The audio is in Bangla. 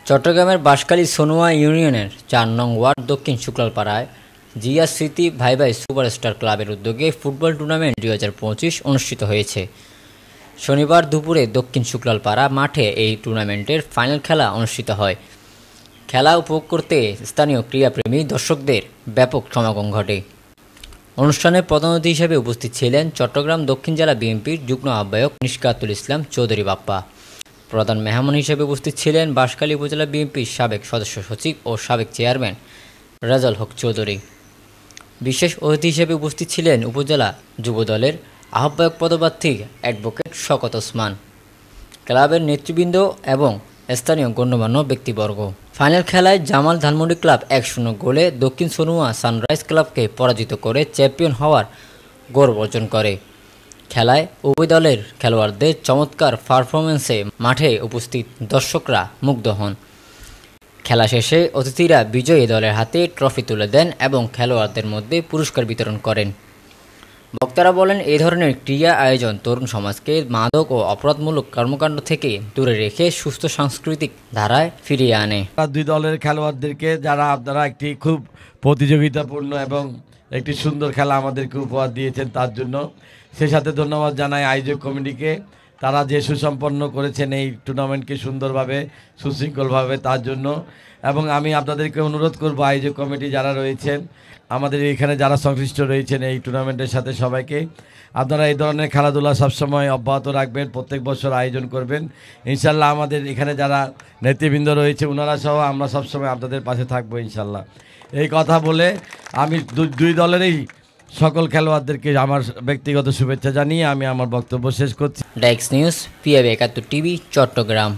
চট্টগ্রামের বাঁশখালী সোনুয়া ইউনিয়নের ৪ নং ওয়ার্ড দক্ষিণ শুক্লালপাড়ায় জিয়া স্মৃতি ভাই ভাই সুপারস্টার ক্লাবের উদ্যোগে ফুটবল টুর্নামেন্ট ২০২৫ অনুষ্ঠিত হয়েছে। শনিবার দুপুরে দক্ষিণ শুক্লালপাড়া মাঠে এই টুর্নামেন্টের ফাইনাল খেলা অনুষ্ঠিত হয়। খেলা উপভোগ করতে স্থানীয় ক্রীড়াপ্রেমী দর্শকদের ব্যাপক সমাগম ঘটে। অনুষ্ঠানে প্রধান অতিথি হিসেবে উপস্থিত ছিলেন চট্টগ্রাম দক্ষিণ জেলা বিএনপির যুগ্ম আহ্বায়ক নিশকাতুল ইসলাম চৌধুরী বাপ্পা। প্রধান মেহমান হিসেবে উপস্থিত ছিলেন বাঁশখালী উপজেলা বিএনপির সাবেক সদস্য সচিব ও সাবেক চেয়ারম্যান রেজাউল হক চৌধুরী। বিশেষ অতিথি হিসেবে উপস্থিত ছিলেন উপজেলা যুবদলের আহ্বায়ক পদপ্রার্থী অ্যাডভোকেট শওকত ওসমান, ক্লাবের নেতৃবৃন্দ এবং স্থানীয় গণ্যমান্য ব্যক্তিবর্গ। ফাইনাল খেলায় জামাল ধানমন্ডি ক্লাব ১-০ গোলে দক্ষিণ সোনুয়া সানরাইজ ক্লাবকে পরাজিত করে চ্যাম্পিয়ন হওয়ার গৌরব অর্জন করে। খেলায় উভয় দলের খেলোয়াড়দের চমৎকার পারফরমেন্সে মাঠে উপস্থিত দর্শকরা মুগ্ধ হন। খেলা শেষে অতিথিরা বিজয়ী দলের হাতে ট্রফি তুলে দেন এবং খেলোয়াড়দের মধ্যে পুরস্কার বিতরণ করেন। বক্তারা বলেন, এই ধরনের ক্রীড়া আয়োজন তরুণ সমাজকে মাদক ও অপরাধমূলক কর্মকাণ্ড থেকে দূরে রেখে সুস্থ সাংস্কৃতিক ধারায় ফিরিয়ে আনে। দুই দলের খেলোয়াড়দেরকে যারা আপনারা একটি খুব প্রতিযোগিতাপূর্ণ এবং একটি সুন্দর খেলা আমাদেরকে উপহার দিয়েছেন তার জন্য সেই সাথে ধন্যবাদ জানাই আয়োজক কমিটিকে। তারা যে সুসম্পন্ন করেছেন এই টুর্নামেন্টকে সুন্দরভাবে সুশৃঙ্খলভাবে তার জন্য। এবং আমি আপনাদেরকে অনুরোধ করব আয়োজক কমিটি যারা রয়েছেন আমাদের এখানে যারা সংশ্লিষ্ট রয়েছেন এই টুর্নামেন্টের সাথে সবাইকে আপনারা এই ধরনের খেলাধুলা সবসময় অব্যাহত রাখবেন, প্রত্যেক বছর আয়োজন করবেন। ইনশাল্লাহ আমাদের এখানে যারা নেতৃবৃন্দ রয়েছে ওনারা সহ আমরা সবসময় আপনাদের পাশে থাকবো ইনশাল্লাহ। এই কথা বলে আমি দুই দলেরই সকল খেলোয়াড়দেরকে আমার ব্যক্তিগত শুভেচ্ছা জানিয়ে আমি আমার বক্তব্য শেষ করছি। Desk news, PIB ৭১ TV, Chittagong.